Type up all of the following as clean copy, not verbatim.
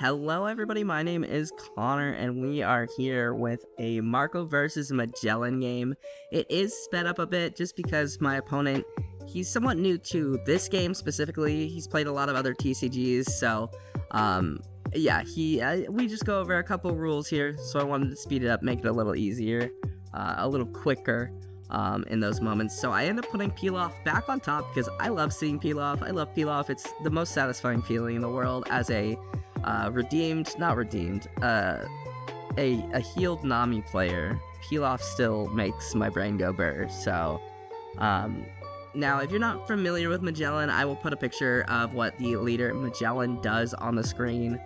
Hello everybody, my name is Connor and we are here with a Marco versus Magellan game. It is sped up a bit just because my opponent, he's somewhat new to this game specifically. He's played a lot of other TCGs, so yeah, we just go over a couple rules here, so I wanted to speed it up, make it a little easier, a little quicker in those moments. So I end up putting Pilaf back on top because I love seeing Pilaf. I love Pilaf. It's the most satisfying feeling in the world as a a healed Nami player. Pilaf still makes my brain go burr. So now if you're not familiar with Magellan, I will put a picture of what the leader Magellan does on the screen.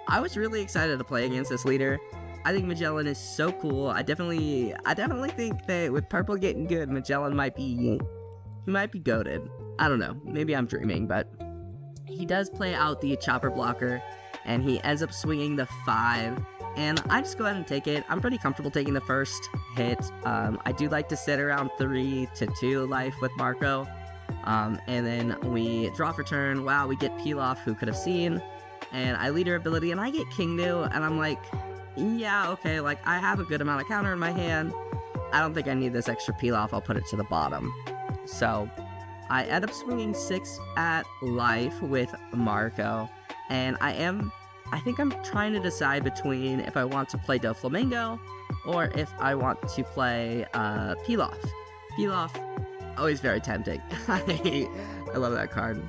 I was really excited to play against this leader. I think Magellan is so cool. I definitely think that with purple getting good, Magellan might be goated. I don't know, maybe I'm dreaming, but he does play out the chopper blocker, and he ends up swinging the 5, and I just go ahead and take it. I'm pretty comfortable taking the first hit. I do like to sit around 3 to 2 life with Marco, and then we draw for turn. Wow, we get Pilaf, who could have seen, and I leader ability, and I get King Nu, and I'm like, yeah, okay, like, I have a good amount of counter in my hand. I don't think I need this extra Pilaf. I'll put it to the bottom. So I end up swinging 6 at life with Marco, and I think I'm trying to decide between if I want to play Doflamingo or if I want to play Pilaf. Pilaf, always very tempting. I love that card.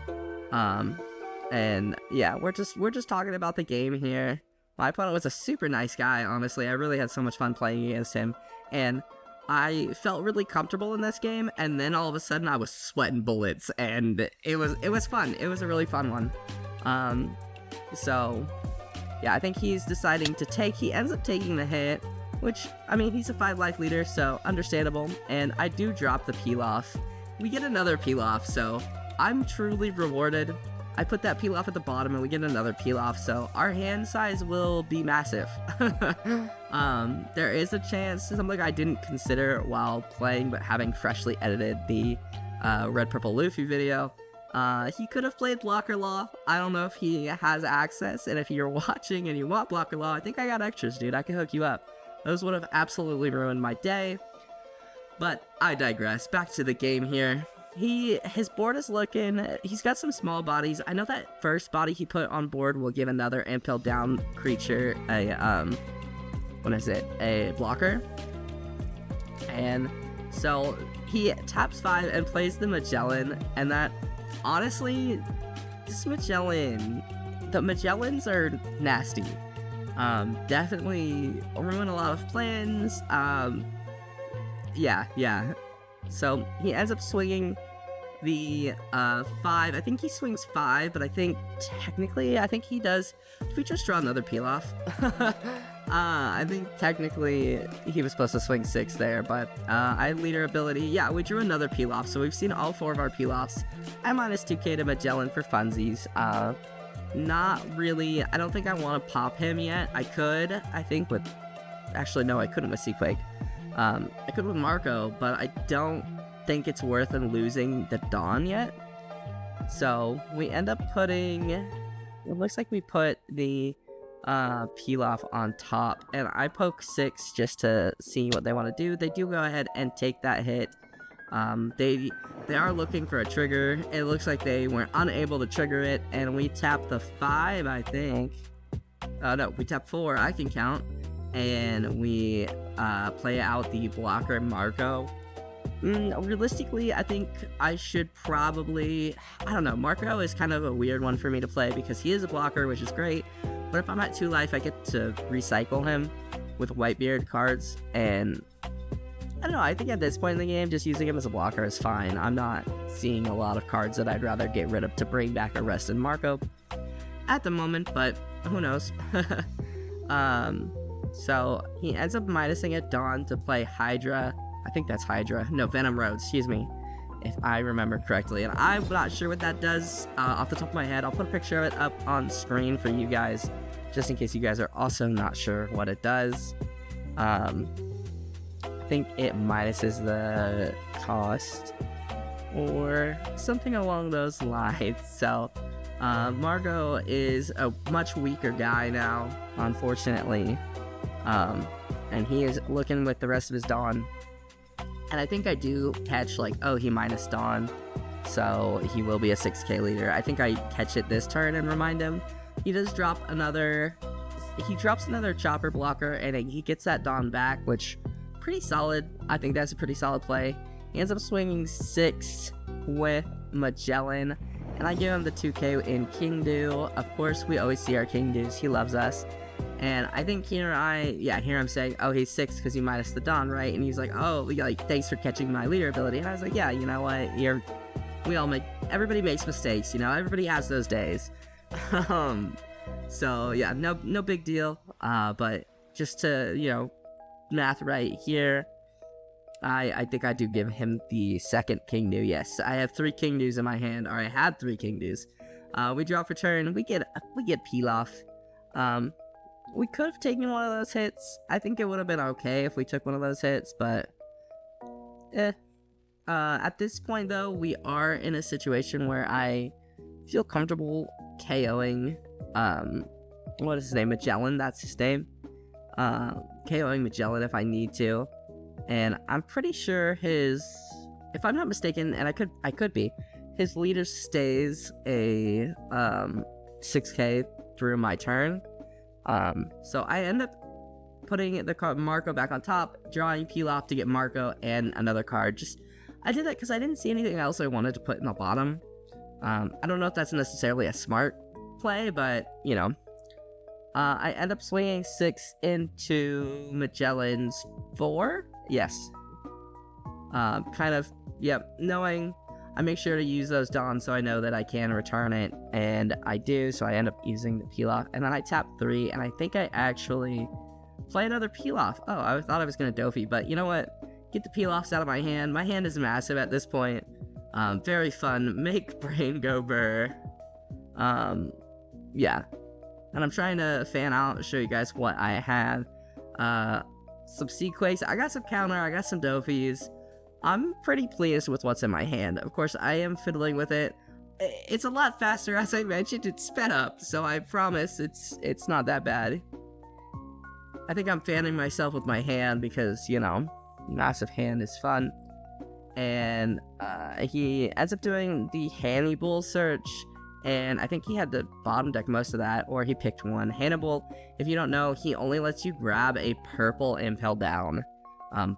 And yeah, we're just talking about the game here. My opponent was a super nice guy, honestly. I really had so much fun playing against him, and I felt really comfortable in this game, and then all of a sudden I was sweating bullets, and it was fun. It was a really fun one. So yeah, I think he's deciding to he ends up taking the hit, which, I mean, he's a 5 life leader, so understandable, and I do drop the Pilaf. We get another Pilaf, so I'm truly rewarded. I put that Pilaf at the bottom and we get another Pilaf, so our hand size will be massive. There is a chance, something I didn't consider while playing, but having freshly edited the Red Purple Luffy video, he could have played Blocker Law. I don't know if he has access, and if you're watching and you want Blocker Law, I think I got extras, dude. I can hook you up. Those would have absolutely ruined my day. But I digress. Back to the game here. His board is looking, he's got some small bodies. I know that first body he put on board will give another impel down creature a blocker. And so he taps 5 and plays the Magellan, and that, honestly, the Magellans are nasty. Definitely ruin a lot of plans. Yeah. So he ends up swinging the 5. I think he swings 5, but I think he does. Did we just draw another Pilaf? I think technically he was supposed to swing 6 there, but I had leader ability. Yeah, we drew another Pilaf, so we've seen all 4 of our Pilafs. I minus 2k to Magellan for funsies. Not really. I don't think I want to pop him yet. I could, I think, with... Actually, no, I couldn't with Seaquake. I could with Marco, but I don't think it's worth him losing the Dawn yet. So we end up putting... It looks like we put the Pilaf on top, and I poke 6 just to see what they want to do. They do go ahead and take that hit. They are looking for a trigger. It looks like they were unable to trigger it, and we tap the 5, I think. No, we tap 4, I can count. And we play out the blocker Marco. Realistically, I think I should probably... I don't know, Marco is kind of a weird one for me to play because he is a blocker, which is great. But if I'm at 2 life, I get to recycle him with Whitebeard cards. And I don't know, I think at this point in the game, just using him as a blocker is fine. I'm not seeing a lot of cards that I'd rather get rid of to bring back a rested Marco at the moment, but who knows. So he ends up minusing a Dawn to play Hydra. I think that's Hydra. No, Venom Road, excuse me, if I remember correctly. And I'm not sure what that does off the top of my head. I'll put a picture of it up on screen for you guys, just in case you guys are also not sure what it does. I think it minuses the cost or something along those lines. So Margot is a much weaker guy now, unfortunately. And he is looking with the rest of his Dawn. And I think I do catch, like, oh, he minus Dawn, so he will be a 6k leader. I think I catch it this turn and remind him. He does drop another... He drops another chopper blocker, and he gets that Dawn back, which, pretty solid. I think that's a pretty solid play. He ends up swinging 6 with Magellan, and I give him the 2k in King Do. Of course, we always see our King Do's. He loves us. And I think here I'm saying, oh, he's 6 because he minus the Dawn, right? And he's like, oh, like, thanks for catching my leader ability. And I was like, yeah, you know what? Everybody makes mistakes, you know? Everybody has those days. So, yeah, no big deal. But just to, you know, math right here, I think I do give him the second King Do. Yes, I have 3 King Do's in my hand, or I had 3 King Do's. We draw for turn. We get Pilaf. We could have taken one of those hits. I think it would have been okay if we took one of those hits, but at this point, though, we are in a situation where I feel comfortable KOing, what is his name? Magellan, that's his name. KOing Magellan if I need to. And I'm pretty sure if I'm not mistaken, and I could be, his leader stays a 6k through my turn. So I end up putting the card Marco back on top, drawing Pilaf to get Marco and another card. I did that because I didn't see anything else I wanted to put in the bottom. I don't know if that's necessarily a smart play, but, you know. I end up swinging 6 into Magellan's 4. Yes. Knowing I make sure to use those Dawns so I know that I can return it, and I do, so I end up using the Pilaf, and then I tap 3, and I think I actually play another Pilaf. Oh, I thought I was going to Dofi, but you know what? Get the Pilafs out of my hand. My hand is massive at this point. Very fun. Make brain go burr. Yeah. And I'm trying to fan out and show you guys what I have. Some Seaquakes. I got some counter. I got some Dofis. I'm pretty pleased with what's in my hand. Of course, I am fiddling with it. It's a lot faster, as I mentioned. It's sped up, so I promise it's not that bad. I think I'm fanning myself with my hand because, you know, massive hand is fun. And he ends up doing the Hannibal search, and I think he had to bottom deck most of that, or he picked one. Hannibal, if you don't know, he only lets you grab a purple impel down.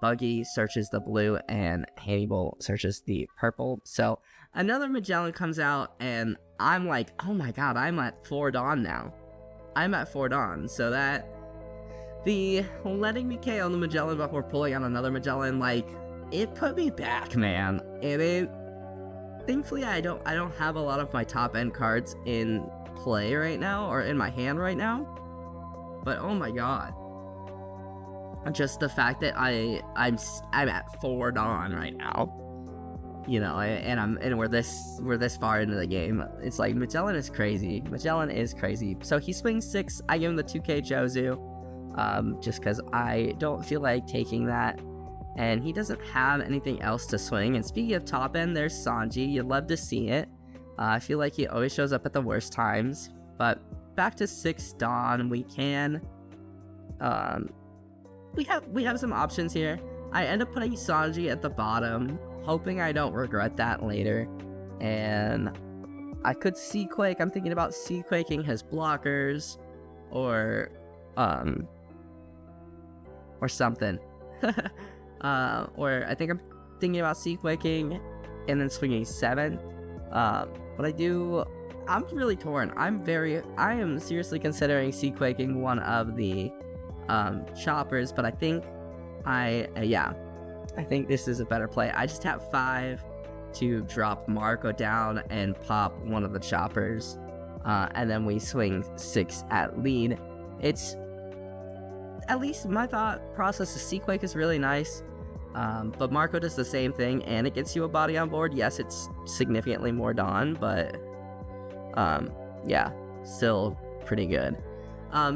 Buggy searches the blue, and Hannibal searches the purple. So another Magellan comes out, and I'm like, oh my god, I'm at 4 Dawn now. I'm at 4 Dawn, so that... The letting me KO the Magellan before pulling on another Magellan, like, it put me back, man. And thankfully, I don't have a lot of my top-end cards in play right now, or in my hand right now. But oh my god. Just the fact that I'm at 4 Dawn right now, you know, and we're this far into the game. It's like Magellan is crazy. Magellan is crazy. So he swings 6. I give him the 2k Jozu, just because I don't feel like taking that. And he doesn't have anything else to swing. And speaking of top end, there's Sanji. You'd love to see it. I feel like he always shows up at the worst times. But back to 6 Dawn, we can. We have some options here. I end up putting Sanji at the bottom, hoping I don't regret that later. And I could Seaquake. I'm thinking about Seaquaking his blockers, or something. Or I think I'm thinking about Seaquaking and then swinging 7. But I'm really torn. I am seriously considering Seaquaking one of the choppers, but I think I think this is a better play. I just tap 5 to drop Marco down and pop one of the choppers, and then we swing 6 at lead. It's, at least my thought process, is Seaquake is really nice, but Marco does the same thing, and it gets you a body on board. Yes, it's significantly more Dawn, but yeah, still pretty good.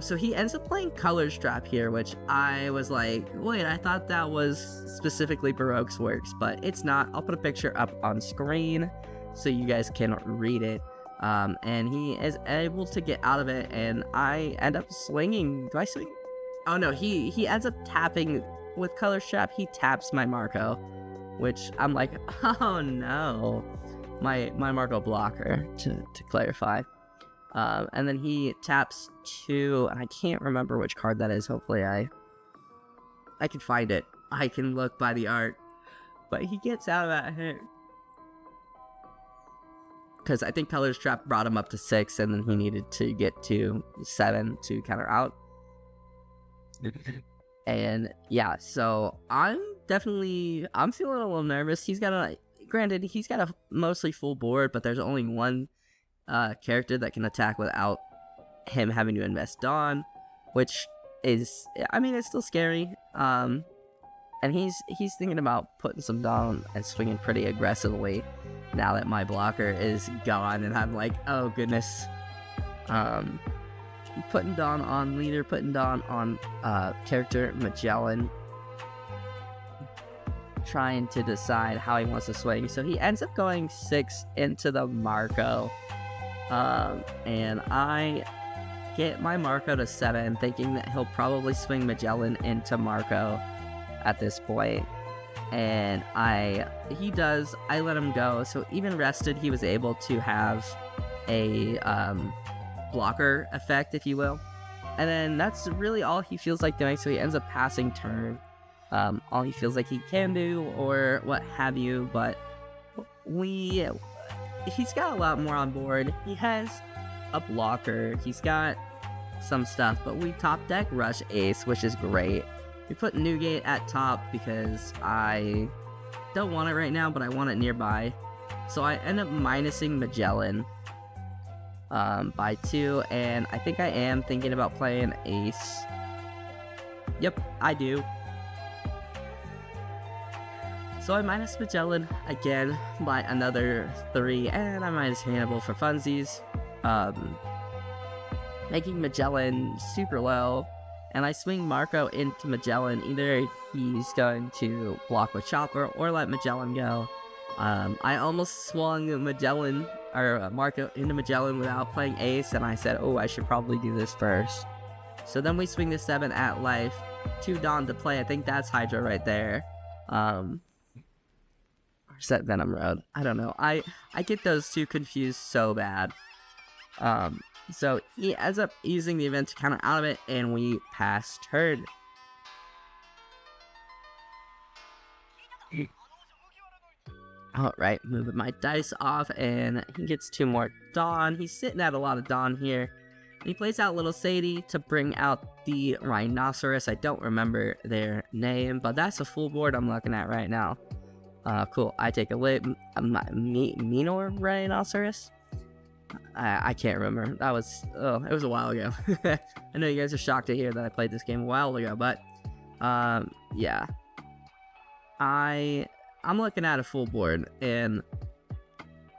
So he ends up playing Colors Trap here, which I was like, wait, I thought that was specifically Baroque's works, but it's not. I'll put a picture up on screen so you guys can read it. And he is able to get out of it, and I end up swinging. Do I swing? Oh no, he ends up tapping with Color Strap. He taps my Marco, which I'm like, oh no, my Marco blocker, to clarify. And then he taps 2, and I can't remember which card that is. Hopefully I can find it. I can look by the art. But he gets out of that hit, because I think Color's Trap brought him up to 6, and then he needed to get to 7 to counter out. And yeah, so I'm feeling a little nervous. He's got a mostly full board, but there's only one character that can attack without him having to invest Dawn, which is, I mean, it's still scary. And he's thinking about putting some Dawn and swinging pretty aggressively now that my blocker is gone, and I'm like, oh goodness. Putting Dawn on leader, putting Dawn on character Magellan, trying to decide how he wants to swing. So he ends up going 6 into the Marco, and I get my Marco to 7, thinking that he'll probably swing Magellan into Marco at this point. And he does. I let him go, so even rested, he was able to have a blocker effect, if you will. And then that's really all he feels like doing, so he ends up passing turn. All he feels like he can do, or what have you. But he's got a lot more on board. He has a blocker, he's got some stuff, but we top deck Rush Ace, which is great. We put Newgate at top because I don't want it right now, but I want it nearby. So I end up minusing Magellan by 2, and I think I am thinking about playing Ace. Yep, I do. So I minus Magellan again by another 3, and I minus Hannibal for funsies, making Magellan super low. And I swing Marco into Magellan. Either he's going to block with Chopper or let Magellan go. I almost swung Magellan, or Marco, into Magellan without playing Ace, and I said, oh, I should probably do this first. So then we swing the 7 at life, 2 Dawn to play. I think that's Hydra right there. Or is that Venom Road? I don't know. I get those two confused so bad. So he ends up using the event to counter out of it, and we pass turn. Alright, moving my dice off, and he gets 2 more Dawn. He's sitting at a lot of Dawn here. He plays out Little Sadie to bring out the Rhinoceros. I don't remember their name, but that's a full board I'm looking at right now. Cool. I take a lip. Minor Rhinoceros? I can't remember. That was, it was a while ago. I know you guys are shocked to hear that I played this game a while ago, but yeah. I'm looking at a full board, and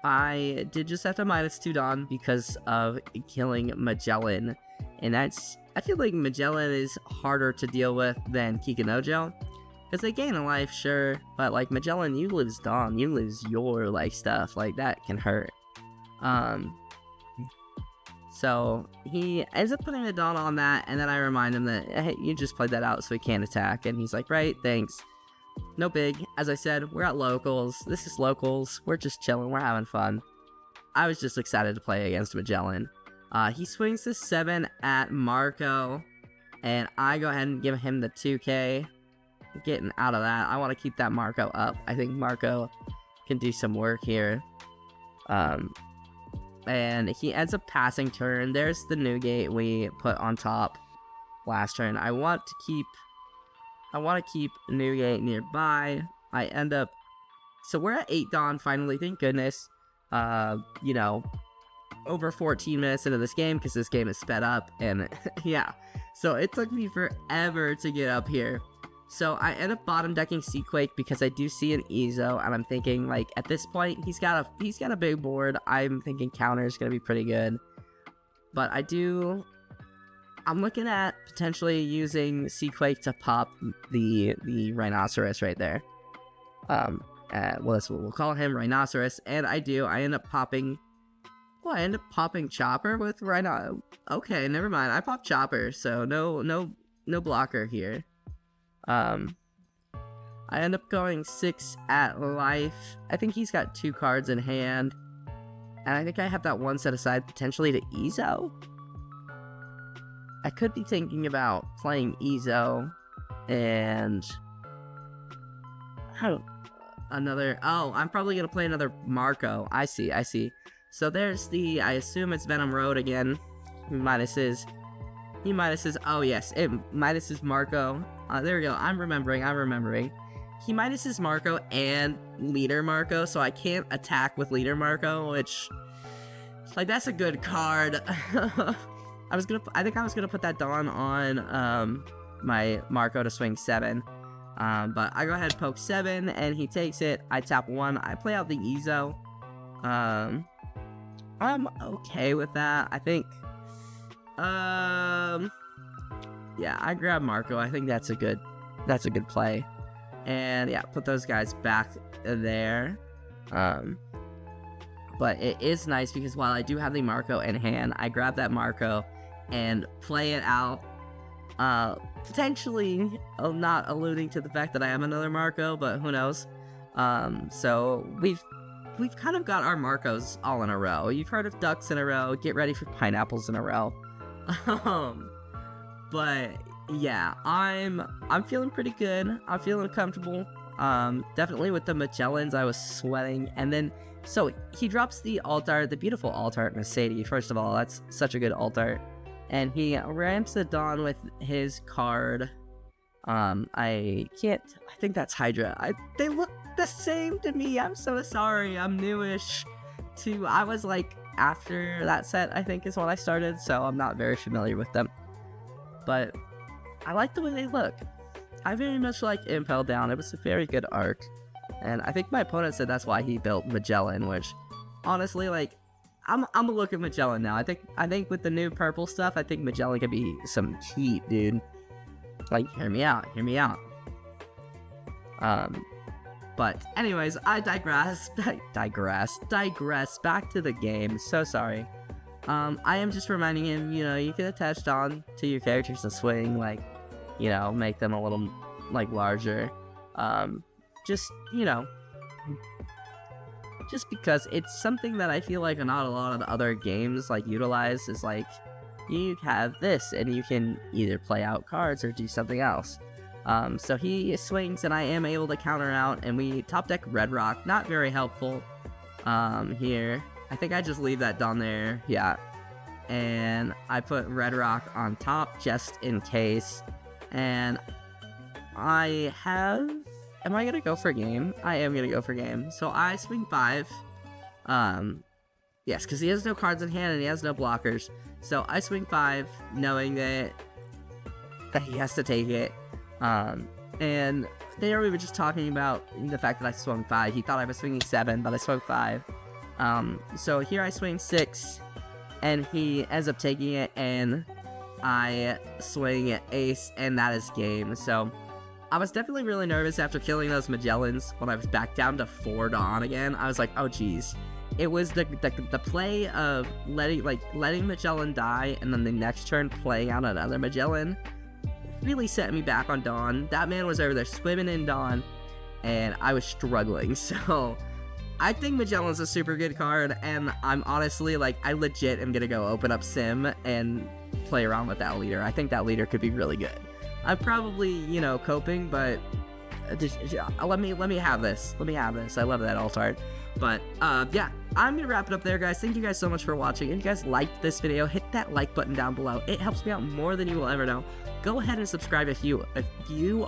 I did just have to minus 2 Dawn because of killing Magellan, and I feel like Magellan is harder to deal with than Kikanojo, because they gain a life, sure, but like Magellan, you lose Dawn, you lose your like stuff, like that can hurt. So he ends up putting the Dawn on that, and then I remind him that, hey, you just played that out so he can't attack, and he's like, right, thanks. No big. As I said, we're at locals. This is locals. We're just chilling. We're having fun. I was just excited to play against Magellan. He swings the 7 at Marco, and I go ahead and give him the 2k. Getting out of that. I want to keep that Marco up. I think Marco can do some work here. And he ends up passing turn. There's the Newgate we put on top last turn. I want to keep Newgate nearby. I end up, so we're at 8 Dawn finally, thank goodness. You know, over 14 minutes into this game, because this game is sped up, and yeah. So it took me forever to get up here. So I end up bottom decking Seaquake because I do see an Ezo, and I'm thinking, like, at this point, he's got a big board. I'm thinking counter is gonna be pretty good. But I'm looking at potentially using Seaquake to pop the Rhinoceros right there. Well, that's what we'll call him, Rhinoceros, and I end up popping Oh, I end up popping Chopper with Rhino. Okay, never mind. I popped Chopper, so no blocker here. I end up going 6 at life. I think he's got 2 cards in hand. And I think I have that one set aside potentially to Ezo. I could be thinking about playing Ezo and I'm probably gonna play another Marco. I see. So there's the, I assume it's Venom Road again. He minuses, oh yes, it minuses Marco. There we go, I'm remembering. He minuses Marco and Leader Marco, so I can't attack with Leader Marco, which, like, that's a good card. I think I was gonna put that Dawn on, my Marco to swing 7. But I go ahead and poke 7, and he takes it. I tap 1, I play out the Ezo. I'm okay with that. I think, yeah, I grab Marco. I think that's a good play. And yeah, put those guys back there. But it is nice because while I do have the Marco in hand, I grab that Marco and play it out. Potentially not alluding to the fact that I am another Marco, but who knows. So we've kind of got our Marcos all in a row. You've heard of ducks in a row, get ready for pineapples in a row. But yeah, I'm feeling pretty good. I'm feeling comfortable. Definitely with the Magellans, I was sweating. And then, so he drops the alt art, the beautiful alt art Mercedes. First of all, that's such a good alt art. And he ramps the Dawn with his card. I think that's Hydra. They look the same to me. I'm so sorry. I'm newish to, I was like, after that set, I think is when I started, so I'm not very familiar with them. But I like the way they look. I very much like Impel Down. It was a very good arc. And I think my opponent said that's why he built Magellan, which, honestly, like, I'm a look at Magellan now. I think with the new purple stuff, I think Magellan could be some heat, dude. Like, hear me out. But anyways, I digress. Back to the game. So sorry. I am just reminding him, you can attach Dawn to your characters to swing, like, make them a little, like, larger. Just because it's something that I feel like not a lot of the other games, like, utilize, is like, you have this, and you can either play out cards or do something else. So he swings, and I am able to counter out, and we top deck Red Rock. Not very helpful, here. I think I just leave that down there, yeah. And I put Red Rock on top, just in case. And am I gonna go for game? I am gonna go for game. So I swing 5. Yes, because he has no cards in hand and he has no blockers. So I swing 5, knowing that he has to take it. And there we were just talking about the fact that I swung 5. He thought I was swinging 7, but I swung 5. So here I swing 6, and he ends up taking it, and I swing ace, and that is game. So I was definitely really nervous after killing those Magellans when I was back down to 4 Dawn again. I was like, oh geez. It was the play of letting Magellan die, and then the next turn playing out another Magellan really set me back on Dawn. That man was over there swimming in Dawn, and I was struggling. So I think Magellan's a super good card, and I'm honestly, like, I legit am gonna go open up Sim and play around with that leader. I think that leader could be really good. I'm probably, coping, but let me have this. I love that alt art. But, yeah, I'm gonna wrap it up there, guys. Thank you guys so much for watching. If you guys liked this video, hit that like button down below. It helps me out more than you will ever know. Go ahead and subscribe if you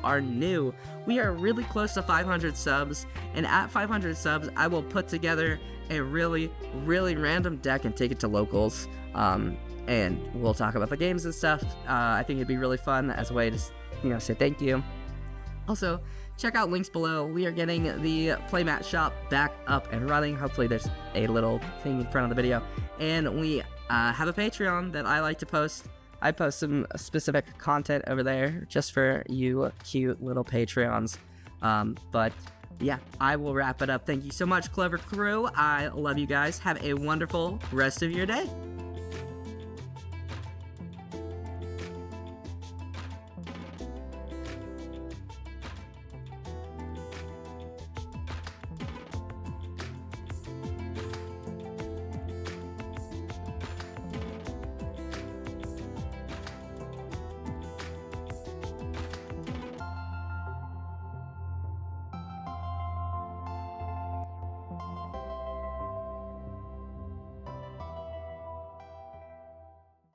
are new. We are really close to 500 subs, and at 500 subs, I will put together a really, really random deck and take it to locals. And we'll talk about the games and stuff. I think it'd be really fun as a way to, say thank you. Also, check out links below. We are getting the playmat shop back up and running. Hopefully there's a little thing in front of the video. And we have a Patreon that I like to post. I post some specific content over there just for you cute little Patreons. But yeah, I will wrap it up. Thank you so much, Clever Crew. I love you guys. Have a wonderful rest of your day.